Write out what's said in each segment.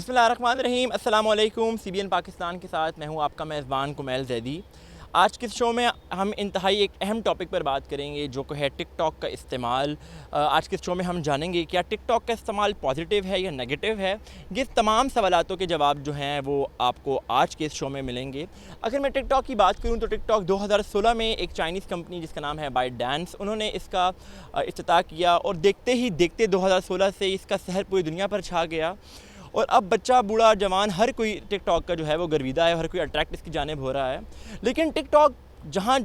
بسم اللہ الرحمن الرحیم. السلام علیکم. CBN پاکستان کے ساتھ میں ہوں آپ کا میزبان کمیل زیدی. آج کے شو میں ہم انتہائی ایک اہم ٹاپک پر بات کریں گے جو کہ ہے ٹک ٹاک کا استعمال. آج کے شو میں ہم جانیں گے کیا ٹک ٹاک کا استعمال پازیٹیو ہے یا نیگیٹو ہے. یہ تمام سوالاتوں کے جواب جو ہیں وہ آپ کو آج کے اس شو میں ملیں گے. اگر میں ٹک ٹاک کی بات کروں تو ٹک ٹاک 2016 میں ایک چائنیز کمپنی جس کا نام ہے بائٹ ڈانس, انہوں نے اس کا افتتاح کیا اور دیکھتے ہی دیکھتے 2016 سے اس کا سحر پوری دنیا پر چھا گیا. اور اب بچہ بوڑھا جوان ہر کوئی ٹک ٹاک کا جو ہے وہ گرویدہ ہے, ہر کوئی اٹریکٹ اس کی جانب ہو رہا ہے. لیکن ٹک ٹاک جہاں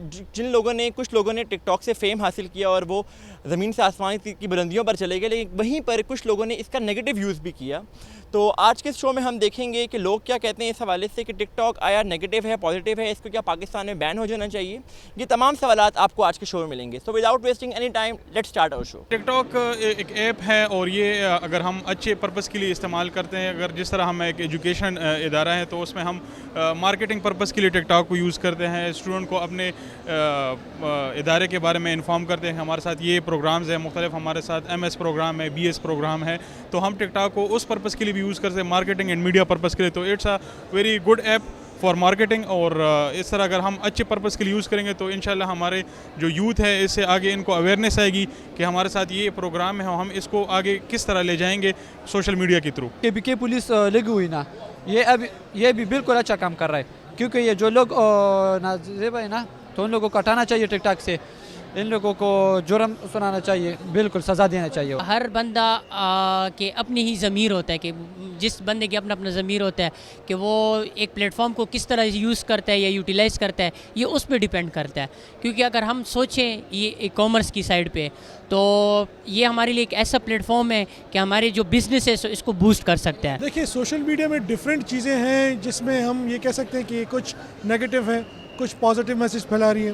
کچھ لوگوں نے ٹک ٹاک سے فیم حاصل کیا اور وہ زمین سے آسمان کی بلندیوں پر چلے گئے, لیکن وہیں پر کچھ لوگوں نے اس کا نیگیٹو یوز بھی کیا. تو آج کے شو میں ہم دیکھیں گے کہ لوگ کیا کہتے ہیں اس حوالے سے کہ ٹک ٹاک آیا نیگیٹو ہے پازیٹیو ہے, اس کو کیا پاکستان میں بین ہو جانا چاہیے. یہ تمام سوالات آپ کو آج کے شو میں ملیں گے. So without wasting any time let's start our show. TikTok ایک ایپ ہے اور یہ اگر ہم اچھے پرپس کے لیے استعمال کرتے ہیں, اگر جس طرح ہم ایک ایجوکیشن ادارہ ہے تو اس میں ہم مارکیٹنگ پرپس کے لیے ٹک ٹاک کو یوز کرتے ہیں, اسٹوڈنٹ کو اپنے ادارے کے بارے میں انفارم کرتے ہیں. ہمارے ساتھ یہ پروگرامز ہیں مختلف, ہمارے ساتھ MS پروگرام ہے, BS پروگرام ہے, تو ہم ٹک ٹاک کو اس پرپس کے لیے بھی یوز کرتے ہیں مارکیٹنگ اینڈ میڈیا پرپس کے لیے. تو it's a very good app for marketing, اور اس طرح اگر ہم اچھے پرپس کے لیے یوز کریں گے تو انشاءاللہ ہمارے جو یوتھ ہے اس سے آگے ان کو اویئرنیس آئے گی کہ ہمارے ساتھ یہ پروگرام ہے, ہم اس کو آگے کس طرح لے جائیں گے سوشل میڈیا کے تھرو. کے پولیس لگی ہوئی نا, یہ بھی بالکل اچھا کام کر رہا ہے, کیونکہ یہ جو لوگ نازیب ہے نا تو ان لوگوں کو ہٹانا چاہیے ٹک ٹاک سے, ان لوگوں کو جرم سنانا چاہیے, بالکل سزا دینا چاہیے. ہر بندہ کے اپنی ہی ضمیر ہوتا ہے, کہ جس بندے کے اپنا ضمیر ہوتا ہے کہ وہ ایک پلیٹ فارم کو کس طرح یوز کرتا ہے یا یوٹیلائز کرتا ہے, یہ اس پہ ڈیپینڈ کرتا ہے. کیونکہ اگر ہم سوچیں یہ ای کامرس کی سائڈ پہ, تو یہ ہمارے لیے ایک ایسا پلیٹ فارم ہے کہ ہمارے جو بزنس ہے اس کو بوسٹ کر سکتا ہے. دیکھیے سوشل میڈیا میں ڈفرینٹ چیزیں ہیں جس میں ہم یہ کہہ سکتے ہیں کہ کچھ نیگیٹو ہے, کچھ پازیٹیو میسیج پھیلا رہی ہے.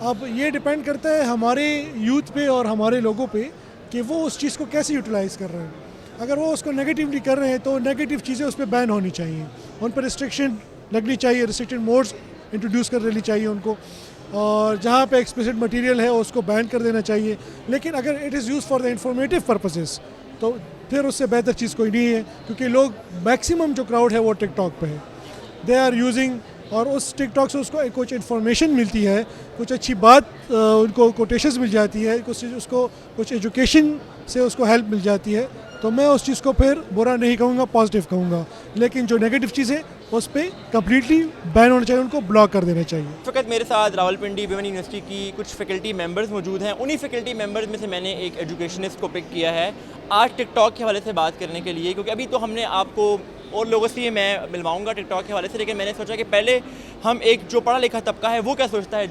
اب یہ ڈیپینڈ کرتا ہے ہمارے یوتھ پہ اور ہمارے لوگوں پہ کہ وہ اس چیز کو کیسے یوٹیلائز کر رہے ہیں. اگر وہ اس کو نیگیٹیولی کر رہے ہیں تو نیگیٹیو چیزیں اس پہ بین ہونی چاہیے, ان پہ ریسٹرکشن لگنی چاہیے, ریسٹرکٹڈ موڈز انٹروڈیوس کر دینی چاہیے ان کو, اور جہاں پہ ایکسپلیسٹ مٹیریل ہے اس کو بین کر دینا چاہیے. لیکن اگر it is use for the informative purposes تو پھر اس سے بہتر چیز کوئی نہیں ہے, کیونکہ لوگ میکسیمم جو کراؤڈ ہے وہ ٹک ٹاک پہ ہے, دے آر یوزنگ, اور اس ٹک ٹاک سے اس کو کچھ انفارمیشن ملتی ہے, کچھ اچھی بات ان کو کوٹیشنز مل جاتی ہے, اس کو کچھ ایجوکیشن سے اس کو ہیلپ مل جاتی ہے. تو میں اس چیز کو پھر برا نہیں کہوں گا, پازیٹیو کہوں گا. لیکن جو نیگیٹو چیز ہے اس پہ کمپلیٹلی بین ہونا چاہیے, ان کو بلاک کر دینا چاہیے. فقط میرے ساتھ راولپنڈی ویمن یونیورسٹی کی کچھ فیکلٹی ممبرز موجود ہیں. انہی فیکلٹی ممبرز میں سے میں نے ایک ایجوکیشنسٹ کو پک کیا ہے آج ٹک ٹاک کے حوالے سے بات کرنے کے لیے, کیونکہ ابھی تو ہم نے آپ کو اور لوگوں سے میں ملواؤں گا ٹک ٹاک کے حوالے سے, لیکن میں نے سوچا کہ پہلے ہم ایک جو پڑھا لکھا طبقہ ہے وہ کیا سوچتا ہے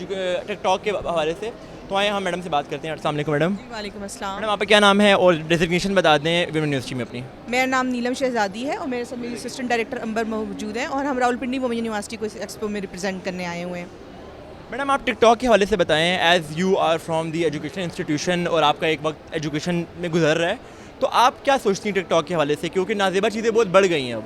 ٹک ٹاک کے حوالے سے. تو آئیں ہم میڈم سے بات کرتے ہیں. السلام علیکم میڈم. وعلیکم السلام. میڈم آپ کا کیا نام ہے اور ڈیزگنیشن بتا دیں ویمن یونیورسٹی میں اپنی. میرا نام نیلم شہزادی ہے اور میرے ساتھ میری اسسٹنٹ ڈائریکٹر امبر موجود ہیں, اور ہم راولپنڈی وومن یونیورسٹی کو اس ایکسپو میں ریپرزینٹ کرنے آئے ہوئے ہیں. میڈم آپ ٹک ٹاک کے حوالے سے بتائیں, as you are from the education institution اور آپ کا ایک وقت ایجوکیشن میں گزر رہا ہے, تو آپ کیا سوچتی ہیں ٹک ٹاک کے حوالے سے, کیونکہ نازیبہ چیزیں بہت بڑھ گئی ہیں اب.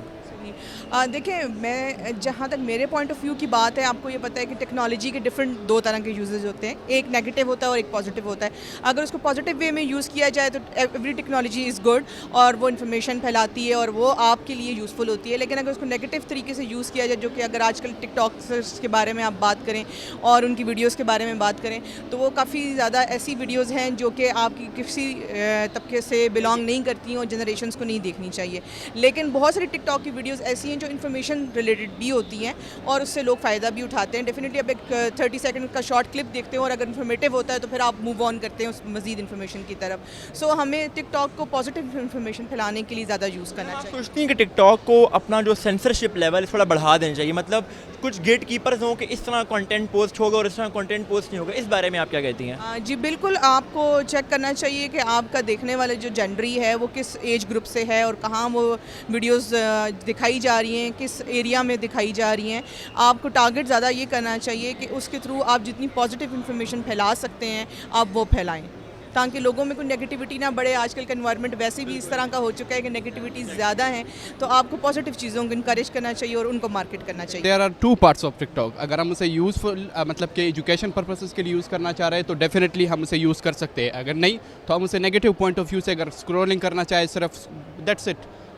دیکھیں, میں جہاں تک میرے پوائنٹ آف ویو کی بات ہے, آپ کو یہ پتہ ہے کہ ٹیکنالوجی کے ڈفرینٹ دو طرح کے یوزز ہوتے ہیں, ایک نیگیٹو ہوتا ہے اور ایک پازیٹیو ہوتا ہے. اگر اس کو پازیٹیو وے میں یوز کیا جائے تو ایوری ٹیکنالوجی از گڈ اور وہ انفارمیشن پھیلاتی ہے اور وہ آپ کے لیے یوزفل ہوتی ہے. لیکن اگر اس کو نیگیٹو طریقے سے یوز کیا جائے, جو کہ اگر آج کل ٹک ٹاکرس کے بارے میں آپ بات کریں اور ان کی ویڈیوز کے بارے میں بات کریں, تو وہ کافی زیادہ ایسی ویڈیوز ہیں جو کہ آپ کی کسی طبقے سے بلانگ نہیں کرتی ہیں اور جنریشنس کو نہیں دیکھنی چاہیے. لیکن بہت ساری ٹک ٹاک کی ویڈیوز ایسی ہیں جو انفارمیشن ریلیٹڈ بھی ہوتی ہیں اور اس سے لوگ فائدہ بھی اٹھاتے ہیں. ڈیفینیٹلی اب ایک 30 سیکنڈ کا شارٹ کلپ دیکھتے ہیں اور اگر انفارمیٹیو ہوتا ہے تو پھر آپ موو آن کرتے ہیں اس مزید انفارمیشن کی طرف. سو ہمیں ٹک ٹاک کو پازیٹیو انفارمیشن پھیلانے کے لیے زیادہ یوز کرنا چاہیے. سوچتی ہیں کہ ٹک ٹاک کو اپنا جو سینسرشپ لیول تھوڑا بڑھا دینا چاہیے, مطلب کچھ گیٹ کیپرز ہوں کہ اس طرح کنٹینٹ پوسٹ ہوگا اور اس طرح کنٹینٹ پوسٹ نہیں ہوگا, اس بارے میں آپ کیا کہتی ہیں؟ جی بالکل, آپ کو چیک کرنا چاہیے کہ آپ کا دیکھنے والے جو جنڈری ہے وہ کس ایج گروپ سے ہے اور کہاں وہ ویڈیوز دکھائی جا رہی ہیں, کس ایریا میں دکھائی جا رہی ہیں. آپ کو ٹارگٹ زیادہ یہ کرنا چاہیے کہ اس کے تھرو آپ جتنی پازیٹیو انفارمیشن پھیلا سکتے ہیں آپ وہ پھیلائیں, تاکہ لوگوں میں کوئی نیگیٹیوٹی نہ بڑھے. آج کل کا انوائرمنٹ ویسے بھی اس طرح کا ہو چکا ہے کہ نیگیٹیوٹی زیادہ ہیں, تو آپ کو پازیٹیو چیزوں کو انکریج کرنا چاہیے اور ان کو مارکیٹ کرنا چاہیے. There are two parts of TikTok. اگر ہم اسے یوزفل مطلب کہ ایجوکیشن پرپسز کے لیے یوز کرنا چاہ رہے ہیں تو ڈیفینیٹلی ہم اسے یوز کر سکتے ہیں. اگر نہیں تو ہم اسے نیگیٹو پوائنٹ آف ویو سے اگر اسکرولنگ کرنا چاہے صرف دیٹس اٹ,